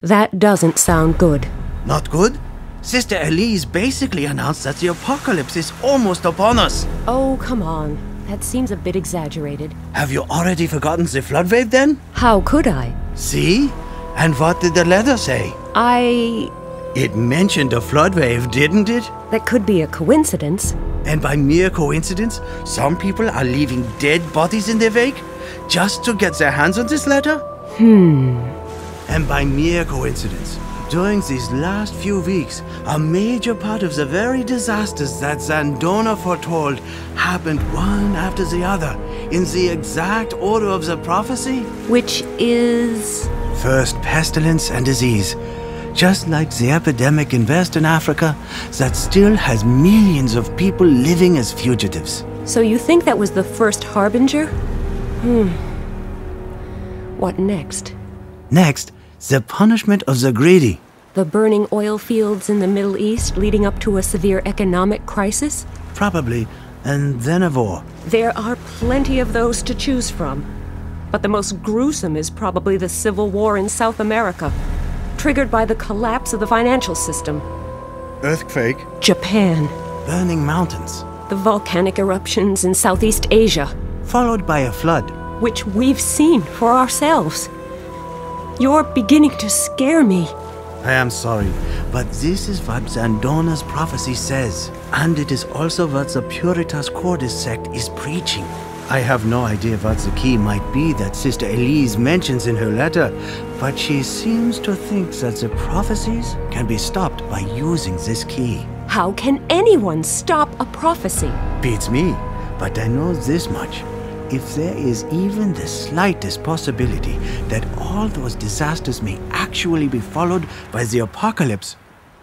That doesn't sound good. Not good? Sister Elise basically announced that the apocalypse is almost upon us. Oh, come on. That seems a bit exaggerated. Have you already forgotten the flood wave then? How could I? See? And what did the letter say? It mentioned a flood wave, didn't it? That could be a coincidence. And by mere coincidence, some people are leaving dead bodies in their wake just to get their hands on this letter? And by mere coincidence, during these last few weeks, a major part of the very disasters that Zandona foretold happened one after the other, in the exact order of the prophecy. Which is... First pestilence and disease, just like the epidemic in Western Africa that still has millions of people living as fugitives. So you think that was the first harbinger? What next? Next, the punishment of the greedy. The burning oil fields in the Middle East leading up to a severe economic crisis? Probably, and then a war. There are plenty of those to choose from. But the most gruesome is probably the civil war in South America, triggered by the collapse of the financial system. Earthquake. Japan. Burning mountains. The volcanic eruptions in Southeast Asia. Followed by a flood. Which we've seen for ourselves. You're beginning to scare me. I am sorry, but this is what Zandona's prophecy says. And it is also what the Puritas Cordis sect is preaching. I have no idea what the key might be that Sister Elise mentions in her letter, but she seems to think that the prophecies can be stopped by using this key. How can anyone stop a prophecy? Beats me, but I know this much. If there is even the slightest possibility that all those disasters may actually be followed by the apocalypse,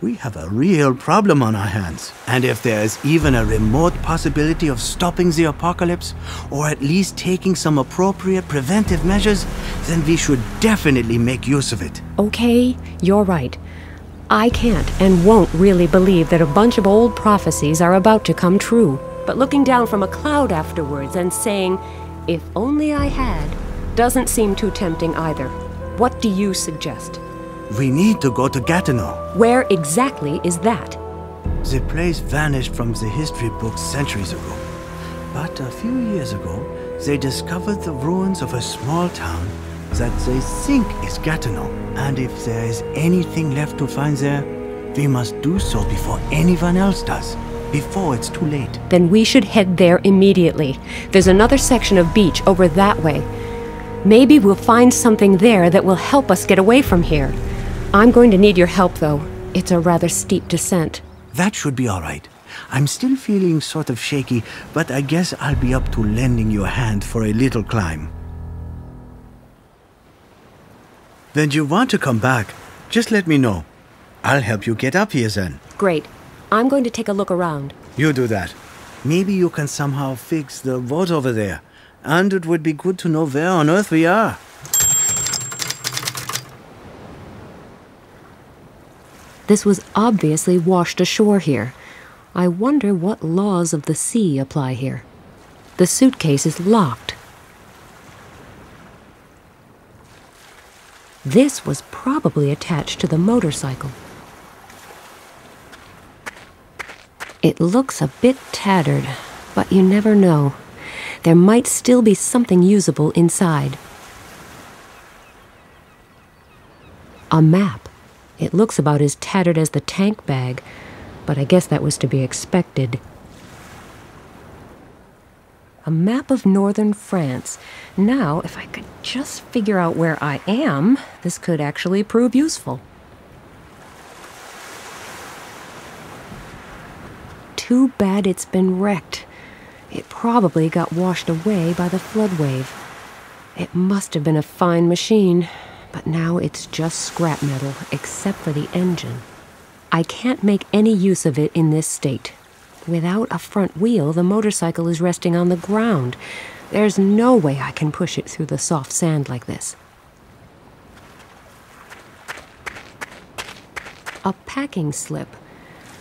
we have a real problem on our hands. And if there is even a remote possibility of stopping the apocalypse, or at least taking some appropriate preventive measures, then we should definitely make use of it. Okay, you're right. I can't and won't really believe that a bunch of old prophecies are about to come true. But looking down from a cloud afterwards and saying, if only I had, doesn't seem too tempting either. What do you suggest? We need to go to Gatineau. Where exactly is that? The place vanished from the history books centuries ago. But a few years ago, they discovered the ruins of a small town that they think is Gatineau. And if there is anything left to find there, we must do so before anyone else does. Before it's too late. Then we should head there immediately. There's another section of beach over that way. Maybe we'll find something there that will help us get away from here. I'm going to need your help, though. It's a rather steep descent. That should be all right. I'm still feeling sort of shaky, but I guess I'll be up to lending you a hand for a little climb. When you want to come back, just let me know. I'll help you get up here then. Great. I'm going to take a look around. You do that. Maybe you can somehow fix the boat over there. And it would be good to know where on earth we are. This was obviously washed ashore here. I wonder what laws of the sea apply here. The suitcase is locked. This was probably attached to the motorcycle. It looks a bit tattered, but you never know. There might still be something usable inside. A map. It looks about as tattered as the tank bag, but I guess that was to be expected. A map of northern France. Now, if I could just figure out where I am, this could actually prove useful. Too bad it's been wrecked. It probably got washed away by the flood wave. It must have been a fine machine, but now it's just scrap metal, except for the engine. I can't make any use of it in this state. Without a front wheel, the motorcycle is resting on the ground. There's no way I can push it through the soft sand like this. A packing slip.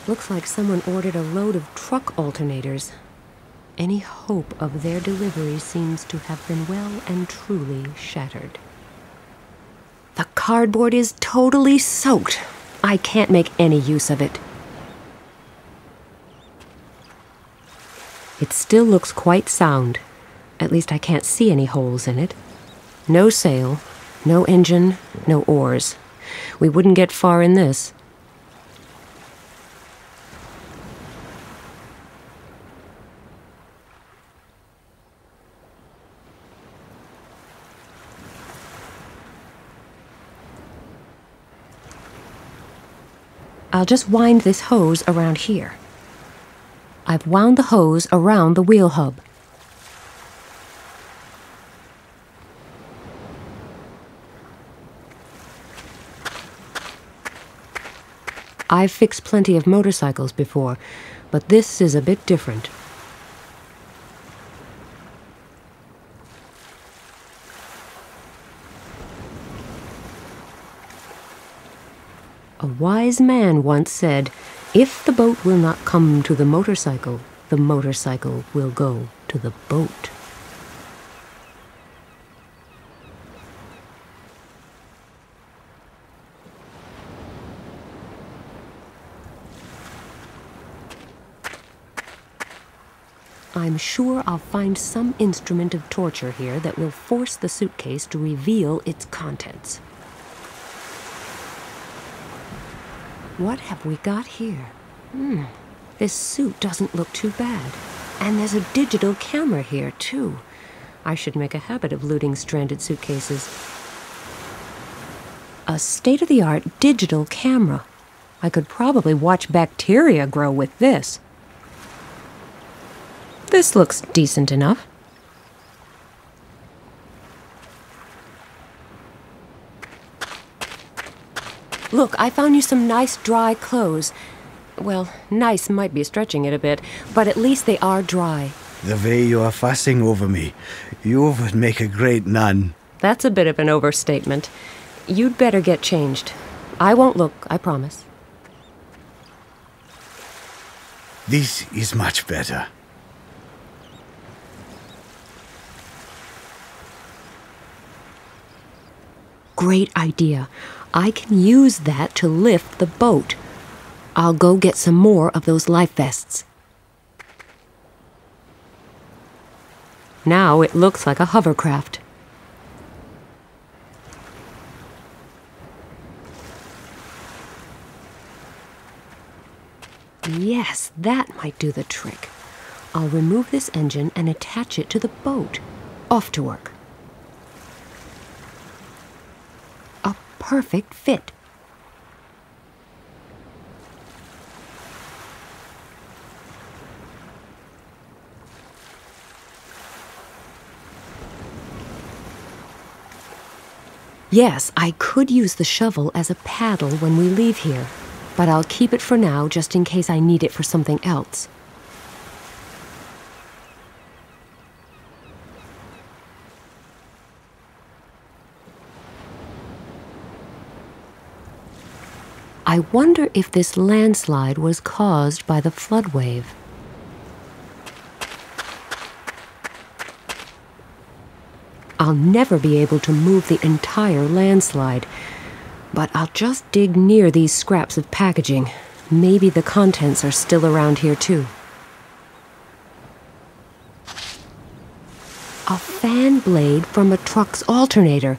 Looks like someone ordered a load of truck alternators. Any hope of their delivery seems to have been well and truly shattered. The cardboard is totally soaked. I can't make any use of it. It still looks quite sound. At least I can't see any holes in it. No sail, no engine, no oars. We wouldn't get far in this. I'll just wind this hose around here. I've wound the hose around the wheel hub. I've fixed plenty of motorcycles before, but this is a bit different. A wise man once said, "If the boat will not come to the motorcycle will go to the boat." I'm sure I'll find some instrument of torture here that will force the suitcase to reveal its contents. What have we got here? This suit doesn't look too bad. And there's a digital camera here, too. I should make a habit of looting stranded suitcases. A state-of-the-art digital camera. I could probably watch bacteria grow with this. This looks decent enough. Look, I found you some nice dry clothes. Well, nice might be stretching it a bit, but at least they are dry. The way you are fussing over me, you would make a great nun. That's a bit of an overstatement. You'd better get changed. I won't look, I promise. This is much better. Great idea. I can use that to lift the boat. I'll go get some more of those life vests. Now it looks like a hovercraft. Yes, that might do the trick. I'll remove this engine and attach it to the boat. Off to work. A perfect fit. Yes, I could use the shovel as a paddle when we leave here, but I'll keep it for now just in case I need it for something else. I wonder if this landslide was caused by the flood wave. I'll never be able to move the entire landslide, but I'll just dig near these scraps of packaging. Maybe the contents are still around here too. A fan blade from a truck's alternator.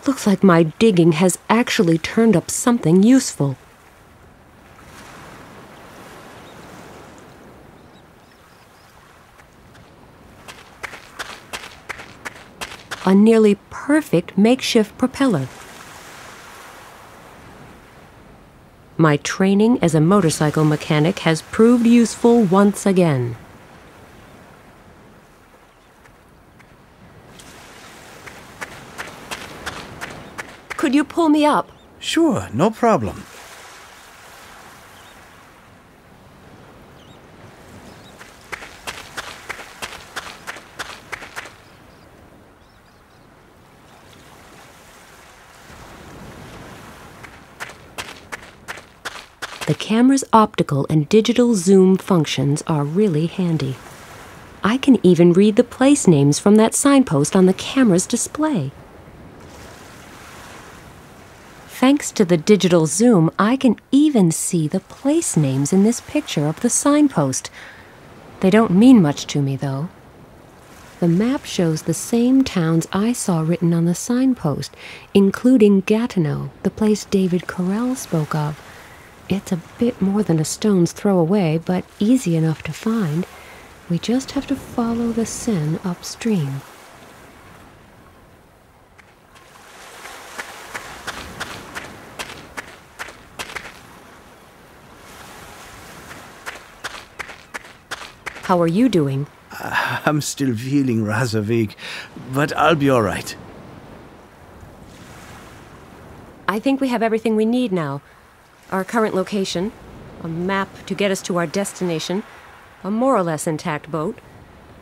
Looks like my digging has actually turned up something useful. A nearly perfect makeshift propeller. My training as a motorcycle mechanic has proved useful once again. Could you pull me up? Sure, no problem. The camera's optical and digital zoom functions are really handy. I can even read the place names from that signpost on the camera's display. Thanks to the digital zoom, I can even see the place names in this picture of the signpost. They don't mean much to me, though. The map shows the same towns I saw written on the signpost, including Gatineau, the place David Carell spoke of. It's a bit more than a stone's throw away, but easy enough to find. We just have to follow the Seine upstream. How are you doing? I'm still feeling rather weak, but I'll be all right. I think we have everything we need now. Our current location, a map to get us to our destination, a more or less intact boat,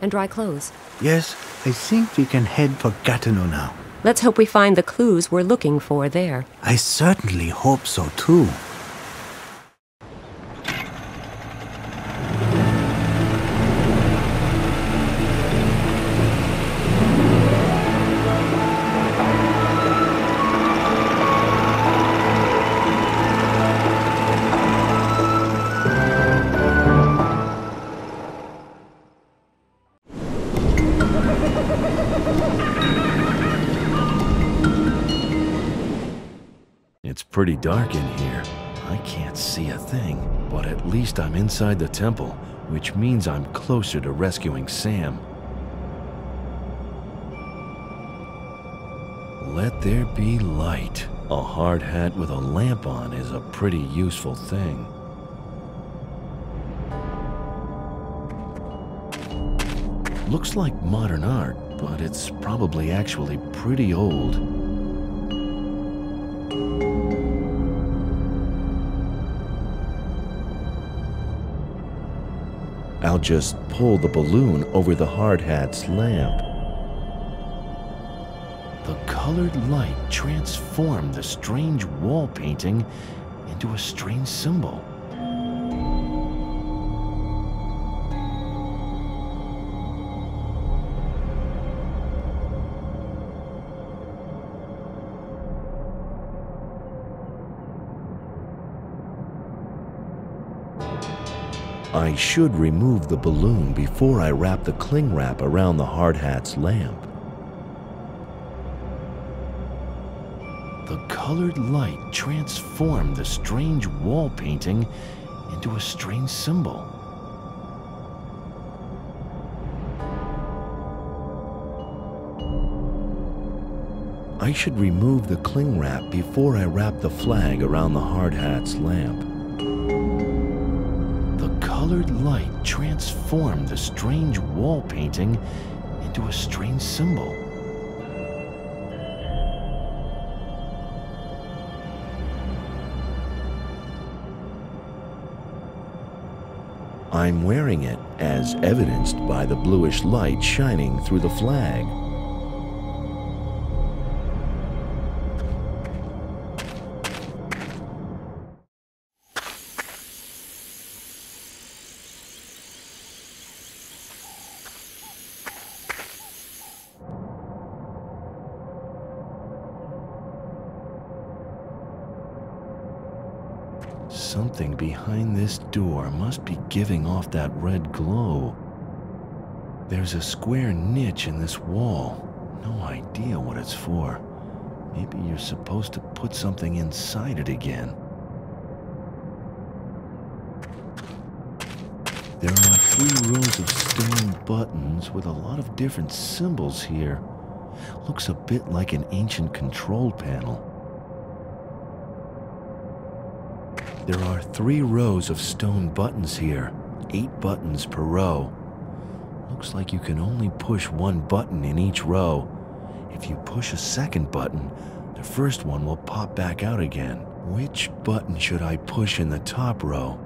and dry clothes. Yes, I think we can head for Gatineau now. Let's hope we find the clues we're looking for there. I certainly hope so too. It's pretty dark in here. I can't see a thing, but at least I'm inside the temple, which means I'm closer to rescuing Sam. Let there be light. A hard hat with a lamp on is a pretty useful thing. Looks like modern art, but it's probably actually pretty old. I'll just pull the balloon over the hard hat's lamp. The colored light transformed the strange wall painting into a strange symbol. I should remove the balloon before I wrap the cling wrap around the hard hat's lamp. The colored light transformed the strange wall painting into a strange symbol. I should remove the cling wrap before I wrap the flag around the hard hat's lamp. Colored light transformed the strange wall painting into a strange symbol. I'm wearing it, as evidenced by the bluish light shining through the flag. Something behind this door must be giving off that red glow. There's a square niche in this wall. No idea what it's for. Maybe you're supposed to put something inside it again. There are 3 rows of stone buttons with a lot of different symbols here. Looks a bit like an ancient control panel. There are 3 rows of stone buttons here, 8 buttons per row. Looks like you can only push 1 button in each row. If you push a second button, the first one will pop back out again. Which button should I push in the top row?